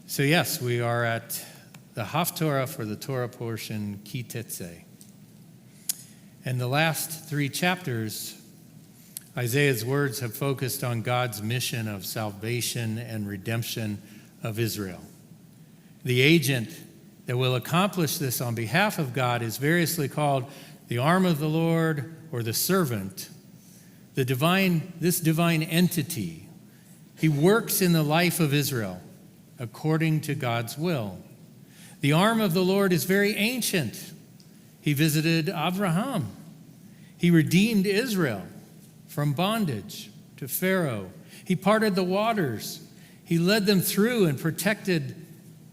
So yes, we are at the Haftorah for the Torah portion, Ki Tetzeh. And the last three chapters, Isaiah's words have focused on God's mission of salvation and redemption of Israel. The agent that will accomplish this on behalf of God is variously called the arm of the Lord or the servant, this divine entity. He works in the life of Israel according to God's will. The arm of the Lord is very ancient. He visited Abraham. He redeemed Israel from bondage to Pharaoh. He parted the waters. He led them through and protected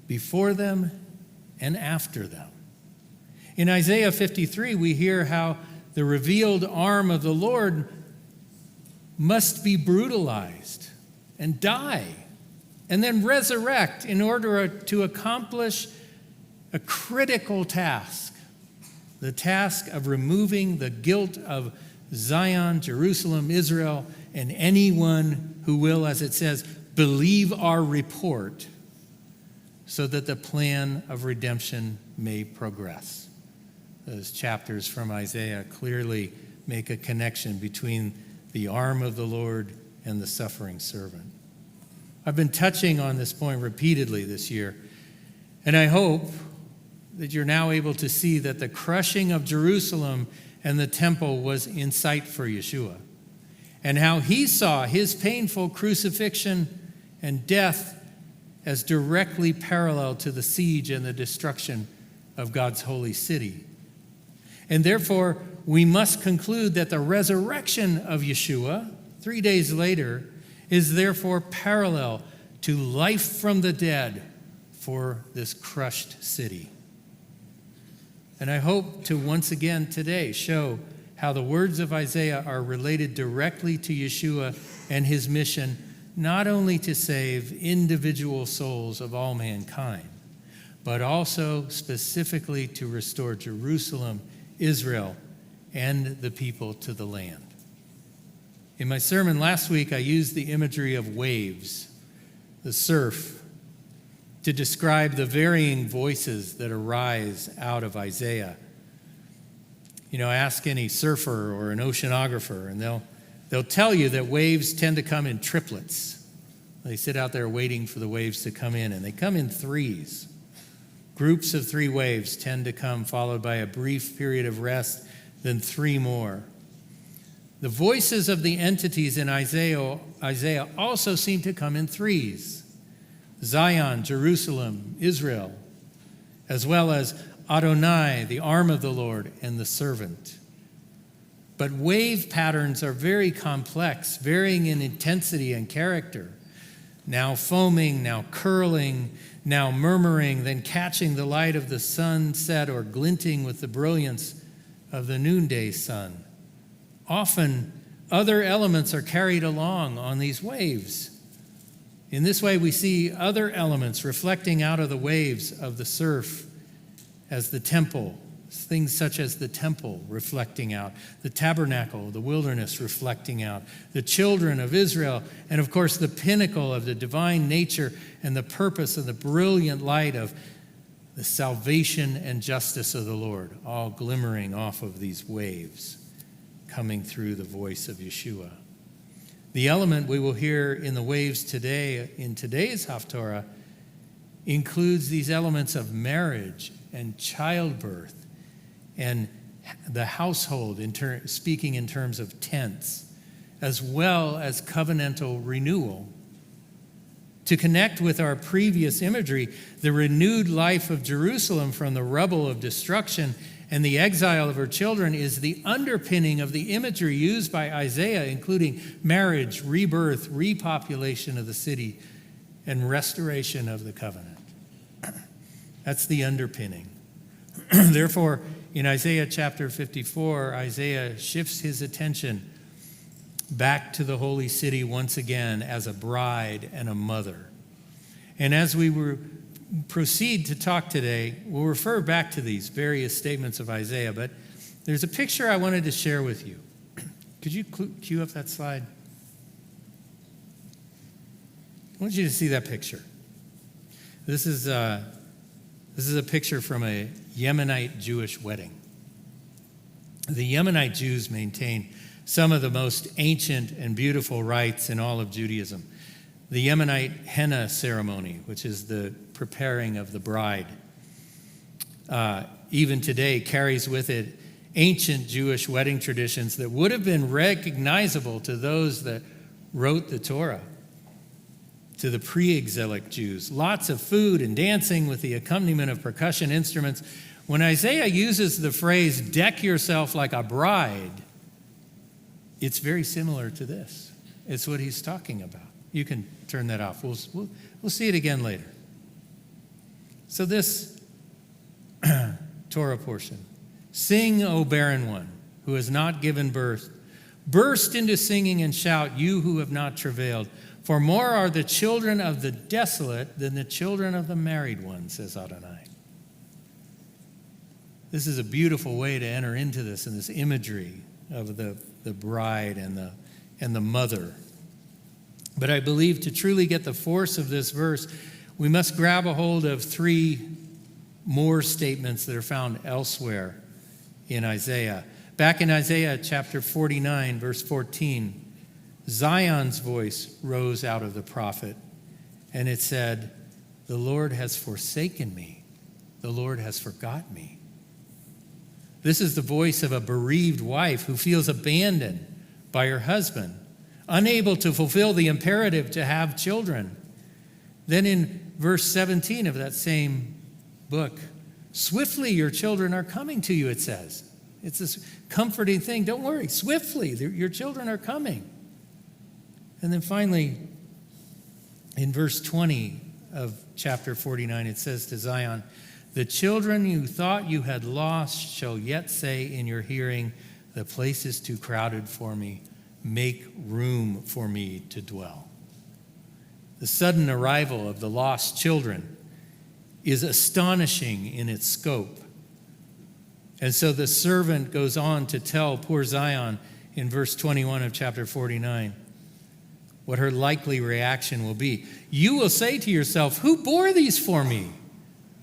before them and after them. In Isaiah 53, we hear how the revealed arm of the Lord must be brutalized and die and then resurrect in order to accomplish a critical task, the task of removing the guilt of Zion, Jerusalem, Israel, and anyone who will, as it says, believe our report, so that the plan of redemption may progress. Those chapters from Isaiah clearly make a connection between the arm of the Lord and the suffering servant. I've been touching on this point repeatedly this year, and I hope that you're now able to see that the crushing of Jerusalem and the temple was in sight for Yeshua, and how he saw his painful crucifixion and death as directly parallel to the siege and the destruction of God's holy city. And therefore, we must conclude that the resurrection of Yeshua, 3 days later, is therefore parallel to life from the dead for this crushed city. And I hope to once again today show how the words of Isaiah are related directly to Yeshua and his mission, not only to save individual souls of all mankind, but also specifically to restore Jerusalem, Israel, and the people to the land. In my sermon last week, I used the imagery of waves, the surf, to describe the varying voices that arise out of Isaiah. You know, ask any surfer or an oceanographer, and they'll tell you that waves tend to come in triplets. They sit out there waiting for the waves to come in, and they come in threes. Groups of 3 waves tend to come, followed by a brief period of rest, then 3 more. The voices of the entities in Isaiah also seem to come in threes. Zion, Jerusalem, Israel, as well as Adonai, the arm of the Lord, and the servant. But wave patterns are very complex, varying in intensity and character. Now foaming, now curling, now murmuring, then catching the light of the sunset or glinting with the brilliance of the noonday sun. Often, other elements are carried along on these waves. In this way, we see other elements reflecting out of the waves of the surf as the temple, things such as the temple reflecting out, the tabernacle, the wilderness reflecting out, the children of Israel, and of course the pinnacle of the divine nature and the purpose of the brilliant light of the salvation and justice of the Lord, all glimmering off of these waves, coming through the voice of Yeshua. The element we will hear in the waves today, in today's Haftorah, includes these elements of marriage and childbirth and the household, speaking in terms of tents, as well as covenantal renewal. To connect with our previous imagery, the renewed life of Jerusalem from the rubble of destruction and the exile of her children is the underpinning of the imagery used by Isaiah, including marriage, rebirth, repopulation of the city, and restoration of the covenant. That's the underpinning. Therefore, in Isaiah chapter 54, Isaiah shifts his attention back to the holy city once again as a bride and a mother. And as we proceed to talk today, we'll refer back to these various statements of Isaiah, but there's a picture I wanted to share with you. Could you cue up that slide? I want you to see that picture. This is a picture from a Yemenite Jewish wedding. The Yemenite Jews maintain some of the most ancient and beautiful rites in all of Judaism. The Yemenite henna ceremony, which is the preparing of the bride, even today carries with it ancient Jewish wedding traditions that would have been recognizable to those that wrote the Torah, to the pre-exilic Jews. Lots of food and dancing with the accompaniment of percussion instruments. When Isaiah uses the phrase, deck yourself like a bride, it's very similar to this. It's what he's talking about. You can turn that off. We'll see it again later. So this Torah portion. Sing, O barren one, who has not given birth. Burst into singing and shout, you who have not travailed. For more are the children of the desolate than the children of the married one, says Adonai. This is a beautiful way to enter into this, and this imagery of the bride and the mother. But I believe to truly get the force of this verse, we must grab a hold of three more statements that are found elsewhere in Isaiah. Back in Isaiah chapter 49, verse 14, Zion's voice rose out of the prophet, and it said, the Lord has forsaken me. The Lord has forgot me. This is the voice of a bereaved wife who feels abandoned by her husband, unable to fulfill the imperative to have children. Then in verse 17 of that same book, swiftly your children are coming to you, it says. It's this comforting thing. Don't worry, swiftly, your children are coming. And then finally, in verse 20 of chapter 49, it says to Zion, the children you thought you had lost shall yet say in your hearing, the place is too crowded for me. Make room for me to dwell. The sudden arrival of the lost children is astonishing in its scope. And so the servant goes on to tell poor Zion in verse 21 of chapter 49 what her likely reaction will be. You will say to yourself, who bore these for me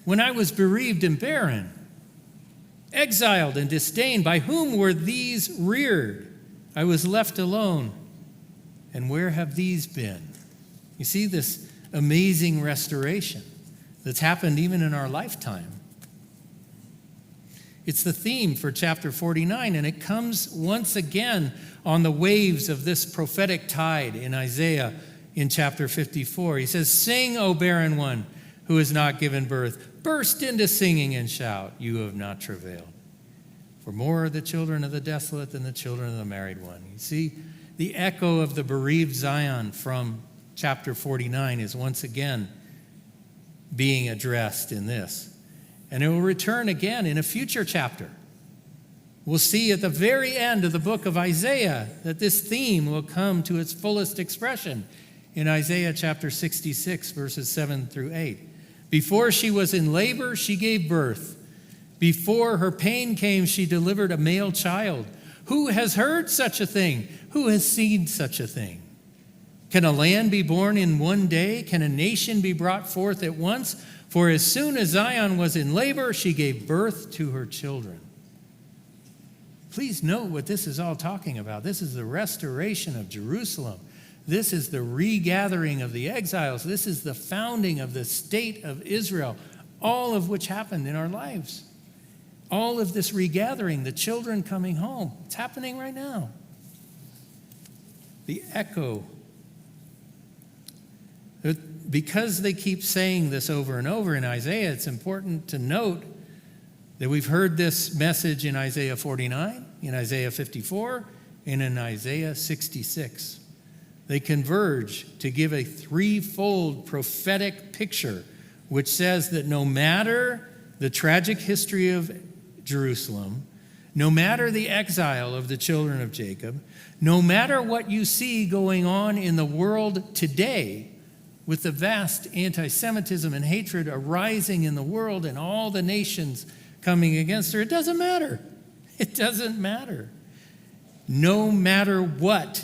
when I was bereaved and barren, exiled and disdained? By whom were these reared? I was left alone. And where have these been? You see this amazing restoration that's happened even in our lifetime. It's the theme for chapter 49, and it comes once again on the waves of this prophetic tide in Isaiah in chapter 54. He says, sing, O barren one who has not given birth. Burst into singing and shout, you who have not travailed. For more are the children of the desolate than the children of the married one. You see, the echo of the bereaved Zion from chapter 49 is once again being addressed in this. And it will return again in a future chapter. We'll see at the very end of the book of Isaiah that this theme will come to its fullest expression in Isaiah chapter 66, verses 7 through 8. Before she was in labor, she gave birth. Before her pain came, she delivered a male child. Who has heard such a thing? Who has seen such a thing? Can a land be born in one day? Can a nation be brought forth at once? For as soon as Zion was in labor, she gave birth to her children. Please note what this is all talking about. This is the restoration of Jerusalem. This is the regathering of the exiles. This is the founding of the state of Israel, all of which happened in our lives. All of this regathering, the children coming home, it's happening right now. The echo. Because they keep saying this over and over in Isaiah, it's important to note that we've heard this message in Isaiah 49, in Isaiah 54, and in Isaiah 66. They converge to give a threefold prophetic picture, which says that no matter the tragic history of Jerusalem, no matter the exile of the children of Jacob, no matter what you see going on in the world today, with the vast anti-Semitism and hatred arising in the world and all the nations coming against her, it doesn't matter. It doesn't matter. No matter what,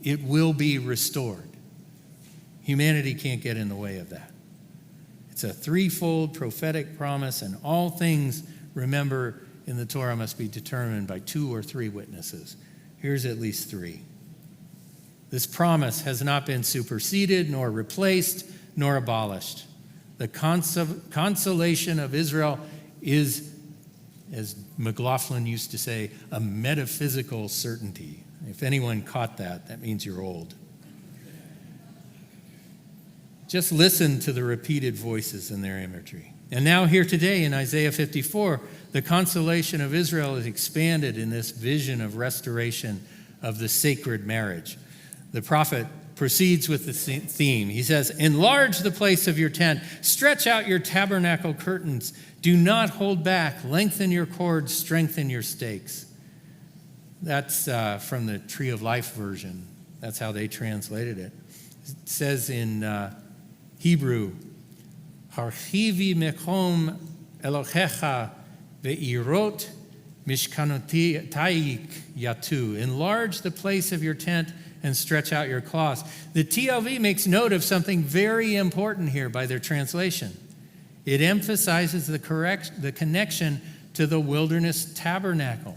it will be restored. Humanity can't get in the way of that. It's a threefold prophetic promise, and all things, remember, in the Torah must be determined by 2 or 3 witnesses. Here's at least 3. This promise has not been superseded, nor replaced, nor abolished. The consolation of Israel is, as McLaughlin used to say, a metaphysical certainty. If anyone caught that, that means you're old. Just listen to the repeated voices in their imagery. And now here today in Isaiah 54, the consolation of Israel is expanded in this vision of restoration of the sacred marriage. The prophet proceeds with the theme. He says, enlarge the place of your tent, stretch out your tabernacle curtains, do not hold back, lengthen your cords, strengthen your stakes. That's from the Tree of Life version. That's how they translated it. It says in Hebrew, Harchivi mekom Elohecha ve'irot mishkanotayik yatu. Enlarge the place of your tent and stretch out your cloths. The TLV makes note of something very important here by their translation. It emphasizes the connection to the wilderness tabernacle.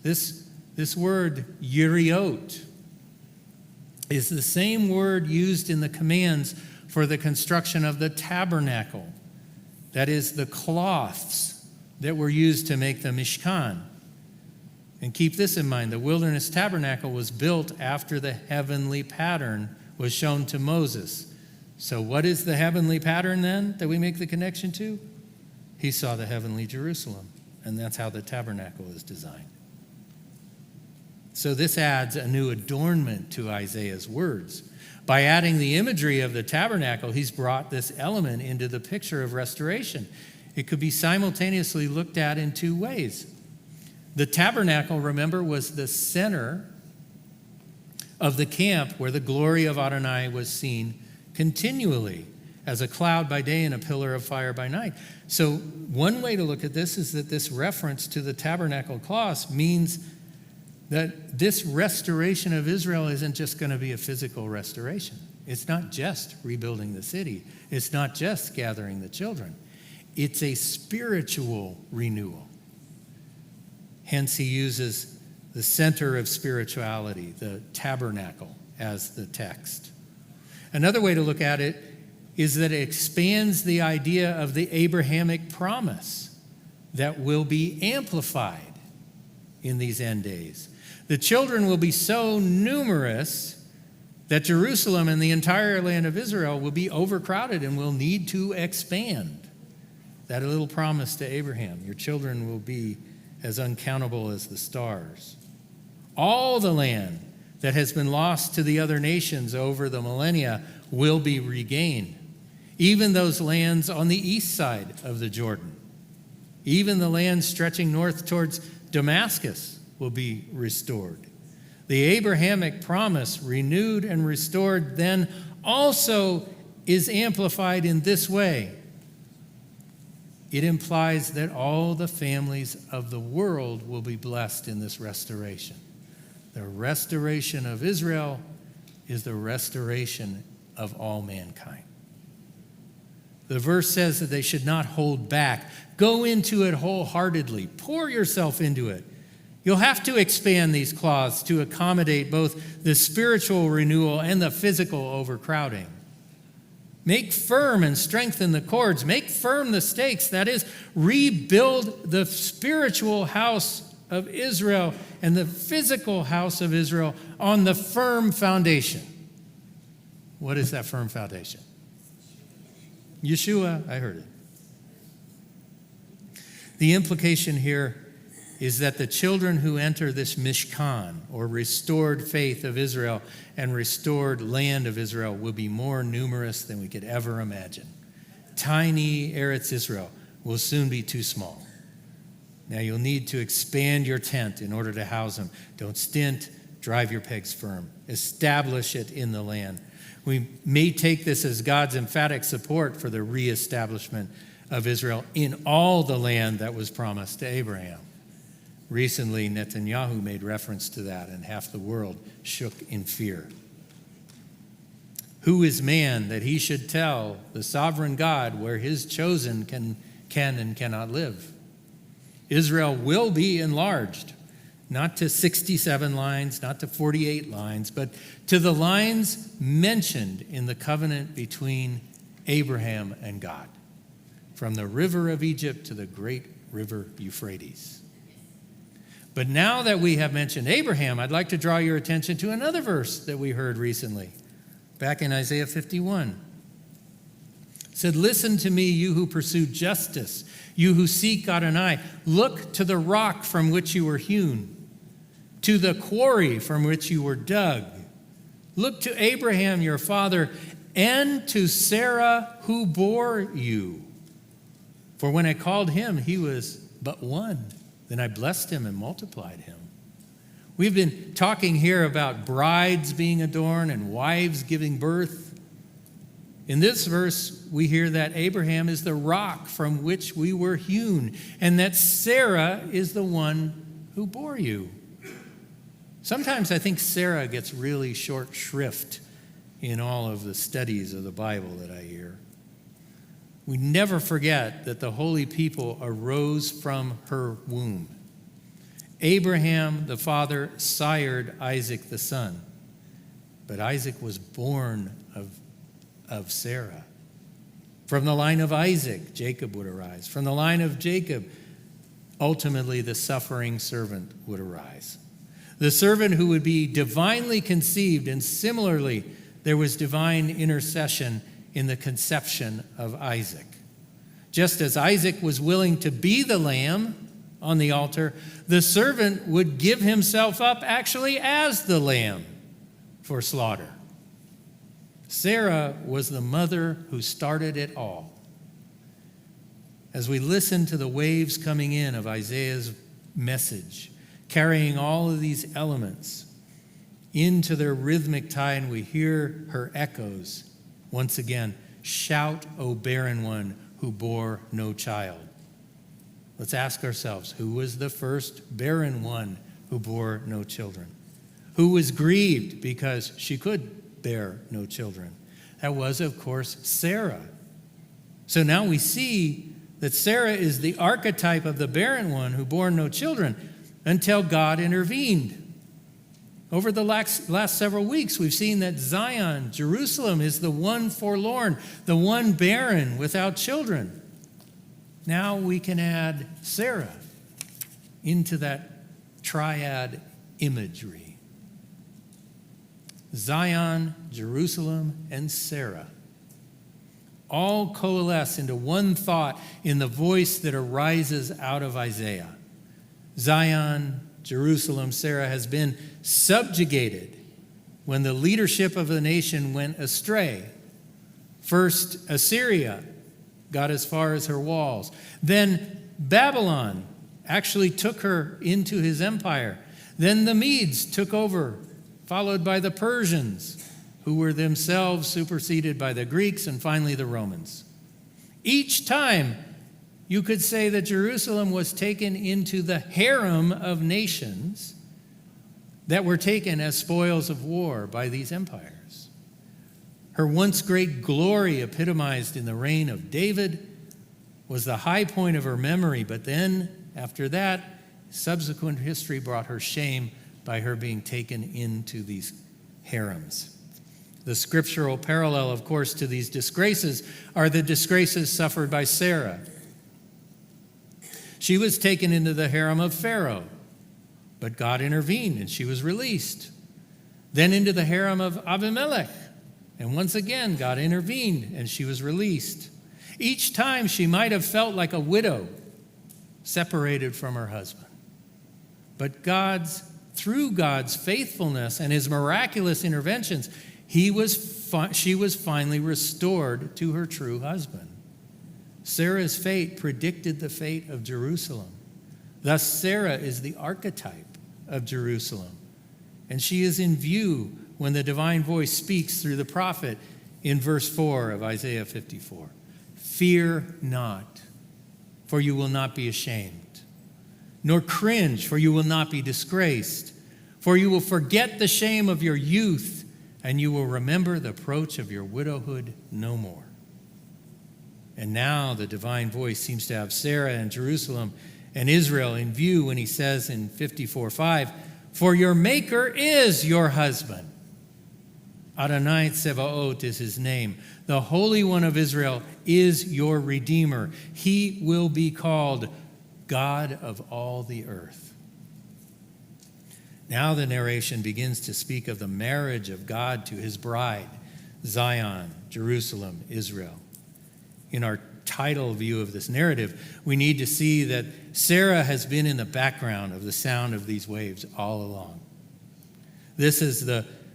This word, yiriot, is the same word used in the commands for the construction of the tabernacle. That is, the cloths that were used to make the Mishkan. And keep this in mind, the wilderness tabernacle was built after the heavenly pattern was shown to Moses. So what is the heavenly pattern then that we make the connection to? He saw the heavenly Jerusalem, and that's how the tabernacle is designed. So this adds a new adornment to Isaiah's words. By adding the imagery of the tabernacle, he's brought this element into the picture of restoration. It could be simultaneously looked at in 2 ways. The tabernacle, remember, was the center of the camp where the glory of Adonai was seen continually as a cloud by day and a pillar of fire by night. So one way to look at this is that this reference to the tabernacle cloths means that this restoration of Israel isn't just going to be a physical restoration. It's not just rebuilding the city. It's not just gathering the children. It's a spiritual renewal. Hence, he uses the center of spirituality, the tabernacle, as the text. Another way to look at it is that it expands the idea of the Abrahamic promise that will be amplified in these end days. The children will be so numerous that Jerusalem and the entire land of Israel will be overcrowded and will need to expand. That little promise to Abraham, your children will be as uncountable as the stars. All the land that has been lost to the other nations over the millennia will be regained. Even those lands on the east side of the Jordan. Even the land stretching north towards Damascus will be restored. The Abrahamic promise, renewed and restored, then also is amplified in this way. It implies that all the families of the world will be blessed in this restoration. The restoration of Israel is the restoration of all mankind. The verse says that they should not hold back. Go into it wholeheartedly. Pour yourself into it. You'll have to expand these cloths to accommodate both the spiritual renewal and the physical overcrowding. Make firm and strengthen the cords. Make firm the stakes. That is, rebuild the spiritual house of Israel and the physical house of Israel on the firm foundation. What is that firm foundation? Yeshua, I heard it. The implication here is that the children who enter this Mishkan, or restored faith of Israel and restored land of Israel, will be more numerous than we could ever imagine. Tiny Eretz Israel will soon be too small. Now you'll need to expand your tent in order to house them. Don't stint, drive your pegs firm. Establish it in the land. We may take this as God's emphatic support for the reestablishment of Israel in all the land that was promised to Abraham. Recently, Netanyahu made reference to that, and half the world shook in fear. Who is man that he should tell the sovereign God where his chosen can and cannot live? Israel will be enlarged, not to 67 lines, not to 48 lines, but to the lines mentioned in the covenant between Abraham and God, from the river of Egypt to the great river Euphrates. But now that we have mentioned Abraham, I'd like to draw your attention to another verse that we heard recently, back in Isaiah 51. It said, "Listen to me, you who pursue justice, you who seek Adonai. Look to the rock from which you were hewn, to the quarry from which you were dug. Look to Abraham your father, and to Sarah who bore you. For when I called him, he was but one. Then I blessed him and multiplied him." We've been talking here about brides being adorned and wives giving birth. In this verse, we hear that Abraham is the rock from which we were hewn, and that Sarah is the one who bore you. Sometimes I think Sarah gets really short shrift in all of the studies of the Bible that I hear. We never forget that the holy people arose from her womb. Abraham, the father, sired Isaac, the son. But Isaac was born of Sarah. From the line of Isaac, Jacob would arise. From the line of Jacob, ultimately the suffering servant would arise. The servant who would be divinely conceived, and similarly, there was divine intercession in the conception of Isaac. Just as Isaac was willing to be the lamb on the altar, the servant would give himself up actually as the lamb for slaughter. Sarah was the mother who started it all. As we listen to the waves coming in of Isaiah's message, carrying all of these elements into their rhythmic time, we hear her echoes once again. Shout, O barren one who bore no child. Let's ask ourselves, who was the first barren one who bore no children? Who was grieved because she could bear no children? That was, of course, Sarah. So now we see that Sarah is the archetype of the barren one who bore no children until God intervened. Over the last several weeks, we've seen that Zion, Jerusalem, is the one forlorn, the one barren without children. Now we can add Sarah into that triad imagery. Zion, Jerusalem, and Sarah all coalesce into one thought in the voice that arises out of Isaiah. Zion, Jerusalem, Sarah has been subjugated when the leadership of the nation went astray. First, Assyria got as far as her walls. Then Babylon actually took her into his empire. Then the Medes took over, followed by the Persians, who were themselves superseded by the Greeks, and finally the Romans. Each time, you could say that Jerusalem was taken into the harem of nations that were taken as spoils of war by these empires. Her once great glory, epitomized in the reign of David, was the high point of her memory, but then, after that, subsequent history brought her shame by her being taken into these harems. The scriptural parallel, of course, to these disgraces are the disgraces suffered by Sarah. She was taken into the harem of Pharaoh, but God intervened and she was released. Then into the harem of Abimelech, and once again God intervened and she was released. Each time she might have felt like a widow separated from her husband. But through God's faithfulness and his miraculous interventions, she was finally restored to her true husband. Sarah's fate predicted the fate of Jerusalem. Thus, Sarah is the archetype of Jerusalem. And she is in view when the divine voice speaks through the prophet in verse 4 of Isaiah 54. Fear not, for you will not be ashamed, nor cringe, for you will not be disgraced. For you will forget the shame of your youth and you will remember the approach of your widowhood no more. And now the divine voice seems to have Sarah and Jerusalem and Israel in view when he says in 54:5, for your maker is your husband. Adonai Tsevaot is his name. The Holy One of Israel is your Redeemer. He will be called God of all the earth. Now the narration begins to speak of the marriage of God to his bride, Zion, Jerusalem, Israel. In our title view of this narrative, we need to see that Sarah has been in the background of the sound of these waves all along. This is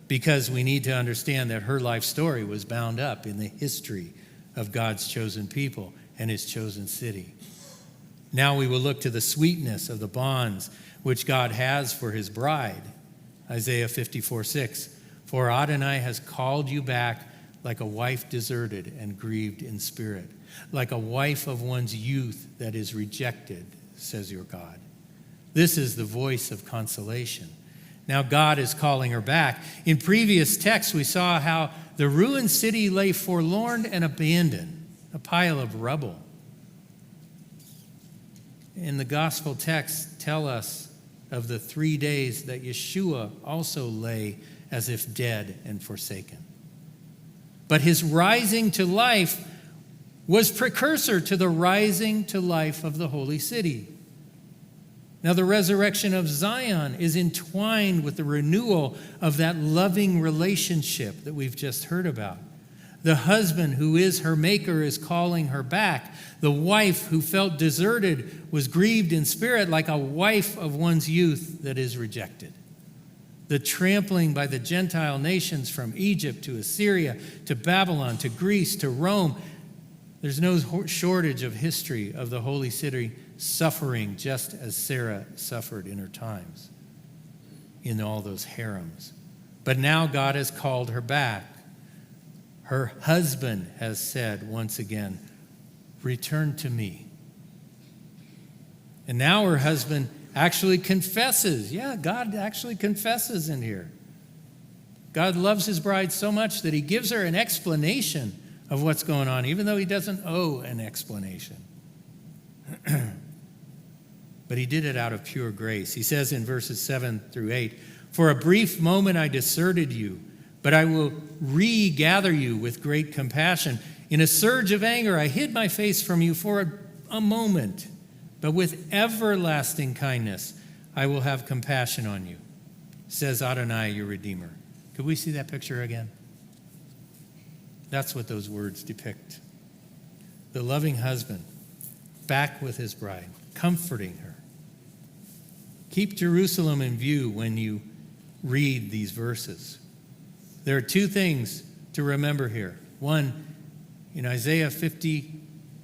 because we need to understand that her life story was bound up in the history of God's chosen people and his chosen city. Now we will look to the sweetness of the bonds which God has for his bride. Isaiah 54:6, for Adonai has called you back like a wife deserted and grieved in spirit, like a wife of one's youth that is rejected, says your God. This is the voice of consolation. Now God is calling her back. In previous texts, we saw how the ruined city lay forlorn and abandoned, a pile of rubble. And the gospel texts tell us of the 3 days that Yeshua also lay as if dead and forsaken. But his rising to life was precursor to the rising to life of the holy city. Now, the resurrection of Zion is entwined with the renewal of that loving relationship that we've just heard about. The husband who is her maker is calling her back. The wife who felt deserted was grieved in spirit like a wife of one's youth that is rejected. The trampling by the Gentile nations from Egypt to Assyria to Babylon to Greece to Rome, there's no shortage of history of the holy city suffering just as Sarah suffered in her times, in all those harems. But now God has called her back. Her husband has said once again, return to me. And now her husband actually confesses. Yeah, God actually confesses in here. God loves his bride so much that he gives her an explanation of what's going on, even though he doesn't owe an explanation. But he did it out of pure grace. He says in verses 7-8, for a brief moment I deserted you, but I will regather you with great compassion. In a surge of anger, I hid my face from you for a moment, but with everlasting kindness, I will have compassion on you, says Adonai, your Redeemer. Could we see that picture again? That's what those words depict. The loving husband back with his bride, comforting her. Keep Jerusalem in view when you read these verses. There are two things to remember here. One, in Isaiah 50,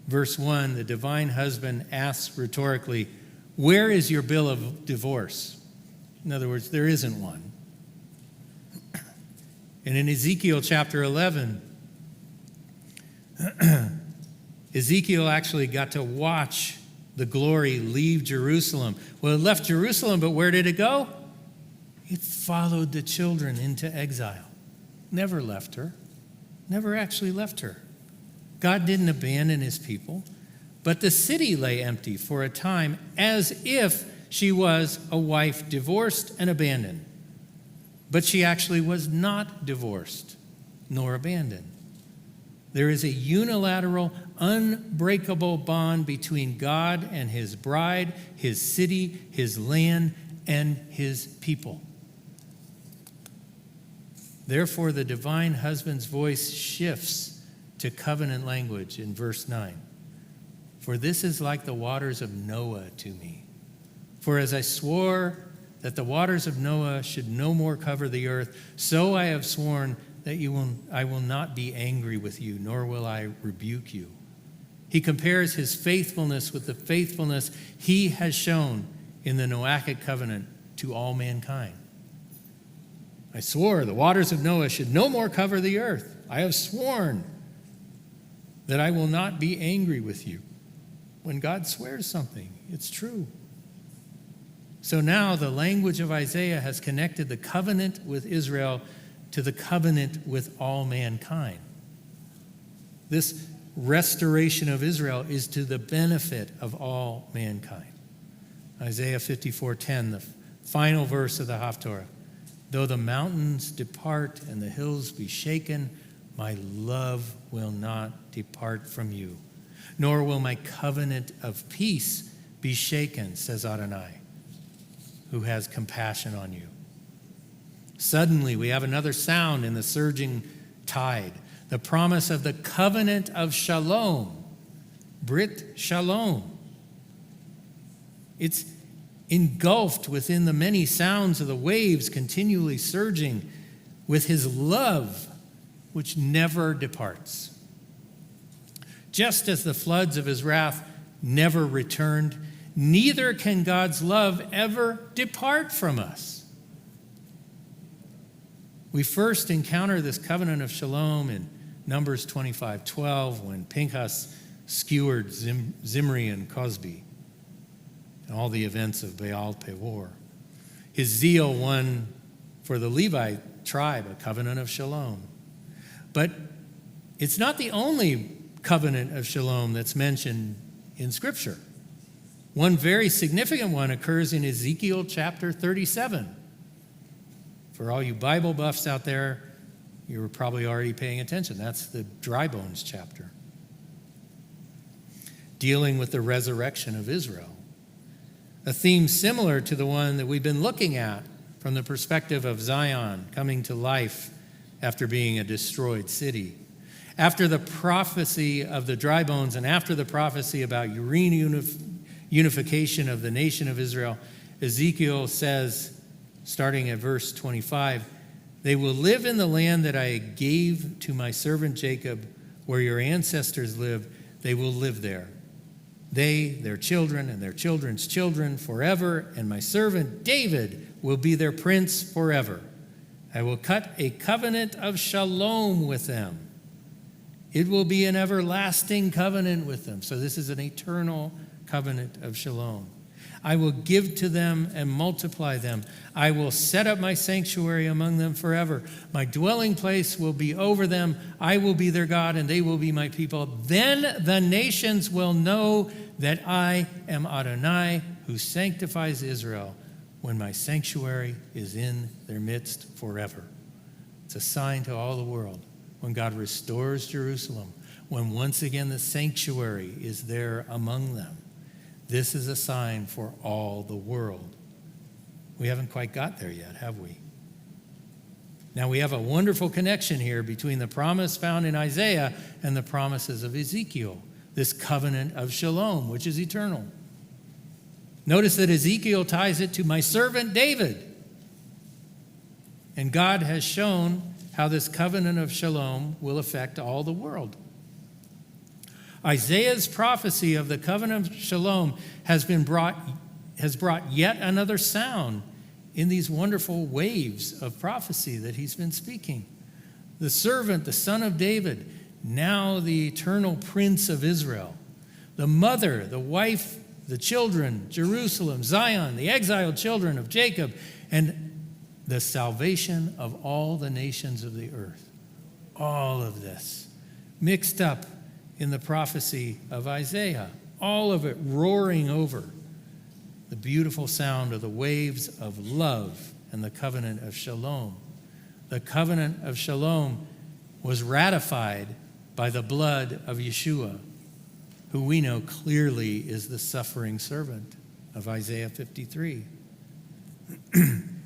verse 1, the divine husband asks rhetorically, where is your bill of divorce? In other words, there isn't one. And in Ezekiel chapter 11, Ezekiel actually got to watch the glory leave Jerusalem. Well, it left Jerusalem, but where did it go? It followed the children into exile. Never left her. Never actually left her. God didn't abandon his people, but the city lay empty for a time as if she was a wife divorced and abandoned. But she actually was not divorced nor abandoned. There is a unilateral, unbreakable bond between God and his bride, his city, his land, and his people. Therefore, the divine husband's voice shifts to covenant language in verse 9. For this is like the waters of Noah to me. For as I swore that the waters of Noah should no more cover the earth, so I have sworn that I will not be angry with you, nor will I rebuke you. He compares his faithfulness with the faithfulness he has shown in the Noachic covenant to all mankind. I swore the waters of Noah should no more cover the earth. I have sworn that I will not be angry with you. When God swears something, it's true. So now the language of Isaiah has connected the covenant with Israel to the covenant with all mankind. This restoration of Israel is to the benefit of all mankind. Isaiah 54:10, the final verse of the Haftorah. Though the mountains depart and the hills be shaken, my love will not depart from you, nor will my covenant of peace be shaken, says Adonai, who has compassion on you. Suddenly, we have another sound in the surging tide, the promise of the covenant of shalom, Brit Shalom. It's engulfed within the many sounds of the waves continually surging with his love, which never departs. Just as the floods of his wrath never returned, neither can God's love ever depart from us. We first encounter this covenant of shalom in Numbers 25:12 when Pinchas skewered Zimri and Cosbi and all the events of Baal Peor. His zeal won for the Levite tribe a covenant of shalom. But it's not the only covenant of shalom that's mentioned in Scripture. One very significant one occurs in Ezekiel chapter 37. For all you Bible buffs out there, you were probably already paying attention. That's the dry bones chapter, dealing with the resurrection of Israel. A theme similar to the one that we've been looking at from the perspective of Zion coming to life after being a destroyed city. After the prophecy of the dry bones and after the prophecy about unification of the nation of Israel, Ezekiel says, starting at verse 25, they will live in the land that I gave to my servant Jacob, where your ancestors lived. They will live there. They, their children, and their children's children forever, and my servant David will be their prince forever. I will cut a covenant of shalom with them. It will be an everlasting covenant with them. So this is an eternal covenant of shalom. I will give to them and multiply them. I will set up my sanctuary among them forever. My dwelling place will be over them. I will be their God, and they will be my people. Then the nations will know that I am Adonai, who sanctifies Israel, when my sanctuary is in their midst forever. It's a sign to all the world. When God restores Jerusalem, when once again the sanctuary is there among them, this is a sign for all the world. We haven't quite got there yet, have we? Now we have a wonderful connection here between the promise found in Isaiah and the promises of Ezekiel, this covenant of shalom, which is eternal. Notice that Ezekiel ties it to my servant David. And God has shown how this covenant of shalom will affect all the world. Isaiah's prophecy of the covenant of shalom has brought yet another sound in these wonderful waves of prophecy that he's been speaking. The servant, the son of David, now the eternal prince of Israel. The mother, the wife, the children, Jerusalem, Zion, the exiled children of Jacob, and the salvation of all the nations of the earth. All of this mixed up in the prophecy of Isaiah, all of it roaring over the beautiful sound of the waves of love and the covenant of shalom. The covenant of shalom was ratified by the blood of Yeshua, who we know clearly is the suffering servant of Isaiah 53.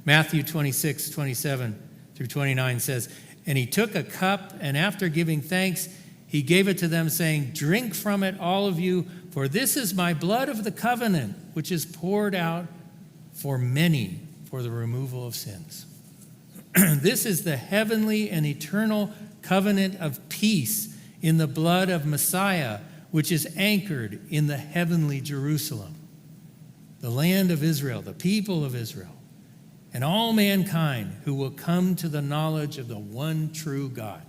Matthew 26:27-29 says, and he took a cup, and after giving thanks, he gave it to them, saying, drink from it, all of you, for this is my blood of the covenant, which is poured out for many for the removal of sins. This is the heavenly and eternal covenant of peace in the blood of Messiah, which is anchored in the heavenly Jerusalem, the land of Israel, the people of Israel, and all mankind who will come to the knowledge of the one true God.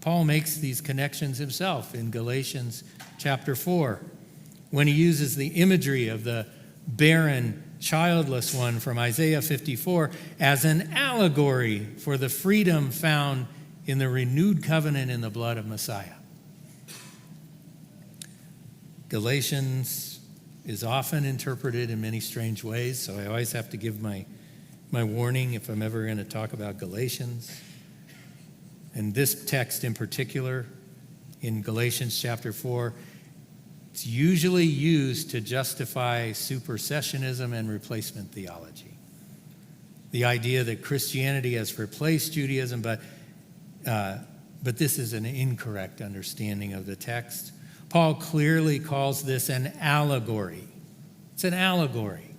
Paul makes these connections himself in Galatians chapter 4, when he uses the imagery of the barren childless one from Isaiah 54 as an allegory for the freedom found in the renewed covenant in the blood of Messiah. Galatians is often interpreted in many strange ways, so I always have to give my warning if I'm ever going to talk about Galatians. And this text in particular, in Galatians chapter 4, it's usually used to justify supersessionism and replacement theology. The idea that Christianity has replaced Judaism, but this is an incorrect understanding of the text. Paul clearly calls this an allegory. It's an allegory,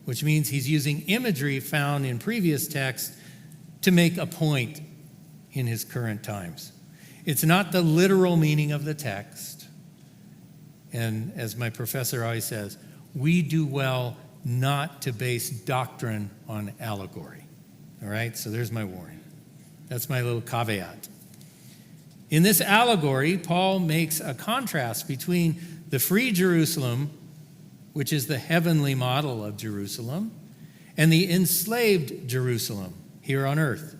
which means he's using imagery found in previous texts to make a point in his current times. It's not the literal meaning of the text. And as my professor always says, we do well not to base doctrine on allegory. All right, so there's my warning. That's my little caveat. In this allegory, Paul makes a contrast between the free Jerusalem, which is the heavenly model of Jerusalem, and the enslaved Jerusalem here on earth.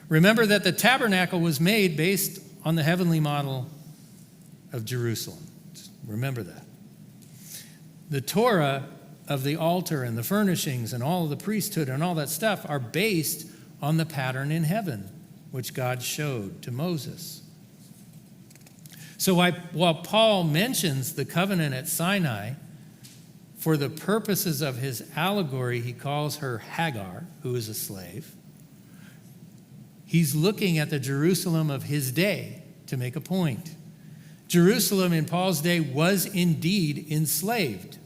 Remember that the tabernacle was made based on the heavenly model of Jerusalem. Remember that. The Torah of the altar and the furnishings and all of the priesthood and all that stuff are based on the pattern in heaven, which God showed to Moses. So while Paul mentions the covenant at Sinai, for the purposes of his allegory, he calls her Hagar, who is a slave. He's looking at the Jerusalem of his day to make a point. Jerusalem in Paul's day was indeed enslaved.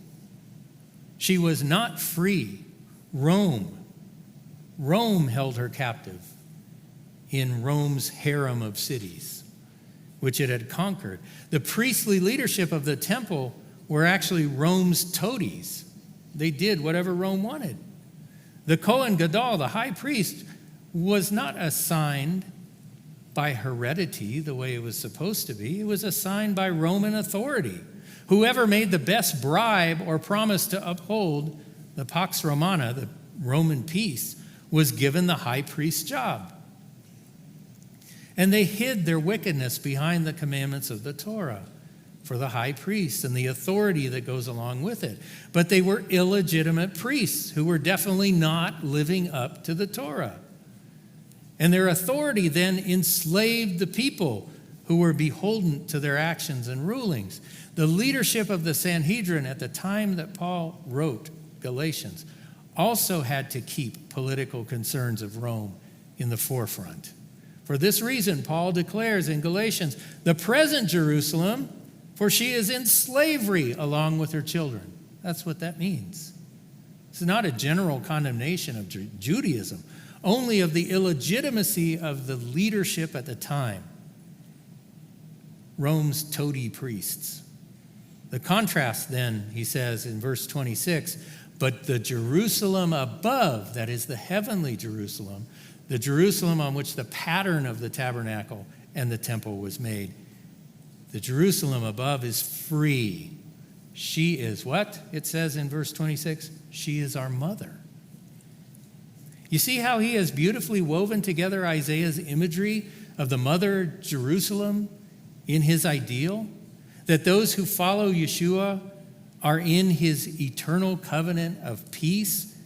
She was not free. Rome held her captive in Rome's harem of cities, which it had conquered. The priestly leadership of the temple were actually Rome's toadies. They did whatever Rome wanted. The Kohen Gadol, the high priest, was not assigned by heredity the way it was supposed to be. It was assigned by Roman authority. Whoever made the best bribe or promised to uphold the Pax Romana, the Roman peace, was given the high priest's job. And they hid their wickedness behind the commandments of the Torah for the high priest and the authority that goes along with it. But they were illegitimate priests who were definitely not living up to the Torah. And their authority then enslaved the people who were beholden to their actions and rulings. The leadership of the Sanhedrin at the time that Paul wrote Galatians also had to keep political concerns of Rome in the forefront. For this reason, Paul declares in Galatians, the present Jerusalem, for she is in slavery along with her children. That's what that means. It's not a general condemnation of Judaism, only of the illegitimacy of the leadership at the time. Rome's toady priests. The contrast then, he says in verse 26, but the Jerusalem above, that is the heavenly Jerusalem, the Jerusalem on which the pattern of the tabernacle and the temple was made. The Jerusalem above is free. She is what? It says in verse 26, she is our mother. You see how he has beautifully woven together Isaiah's imagery of the mother Jerusalem in his ideal? That those who follow Yeshua are in his eternal covenant of peace,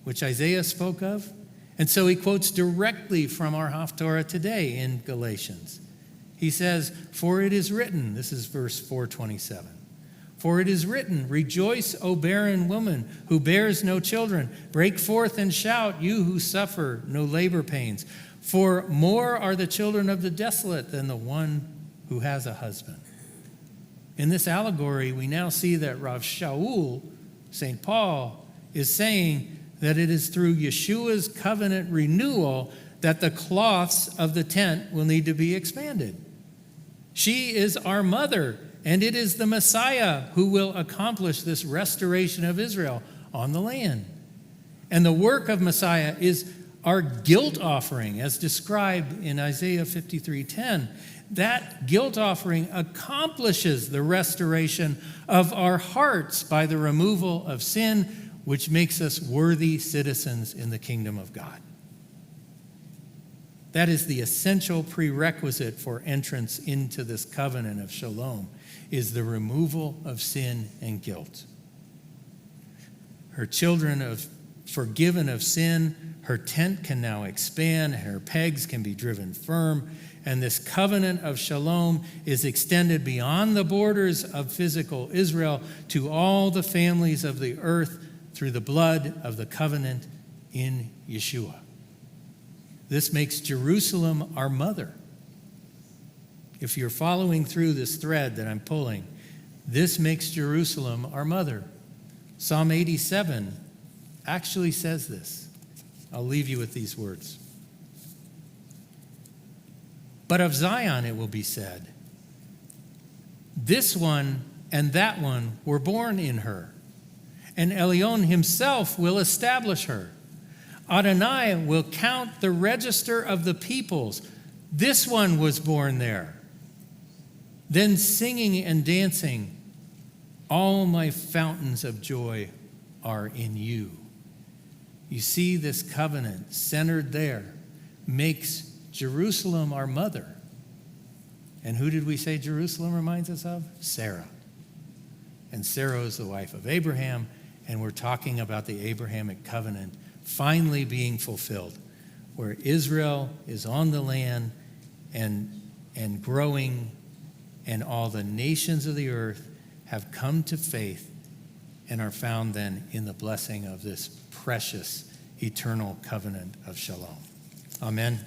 which Isaiah spoke of. And so he quotes directly from our Haftorah today in Galatians. He says, for it is written, this is verse 427, for it is written, rejoice, O barren woman who bears no children. Break forth and shout, you who suffer no labor pains. For more are the children of the desolate than the one who has a husband. In this allegory, we now see that Rav Shaul, St. Paul, is saying that it is through Yeshua's covenant renewal that the cloths of the tent will need to be expanded. She is our mother, and it is the Messiah who will accomplish this restoration of Israel on the land. And the work of Messiah is our guilt offering, as described in Isaiah 53:10. That guilt offering accomplishes the restoration of our hearts by the removal of sin which makes us worthy citizens in the kingdom of God. That is the essential prerequisite for entrance into this covenant of shalom, is the removal of sin and guilt. Her children of forgiven of sin, her tent can now expand, her pegs can be driven firm, and this covenant of shalom is extended beyond the borders of physical Israel to all the families of the earth through the blood of the covenant in Yeshua. This makes Jerusalem our mother. If you're following through this thread that I'm pulling, this makes Jerusalem our mother. Psalm 87 actually says this. I'll leave you with these words. But of Zion it will be said, this one and that one were born in her, and Elyon himself will establish her. Adonai will count the register of the peoples. This one was born there. Then singing and dancing, all my fountains of joy are in you. You see, this covenant centered there makes Jerusalem our mother. And who did we say Jerusalem reminds us of? Sarah. And Sarah is the wife of Abraham, and we're talking about the Abrahamic covenant finally being fulfilled, where Israel is on the land and growing, and all the nations of the earth have come to faith and are found then in the blessing of this precious eternal covenant of shalom. Amen.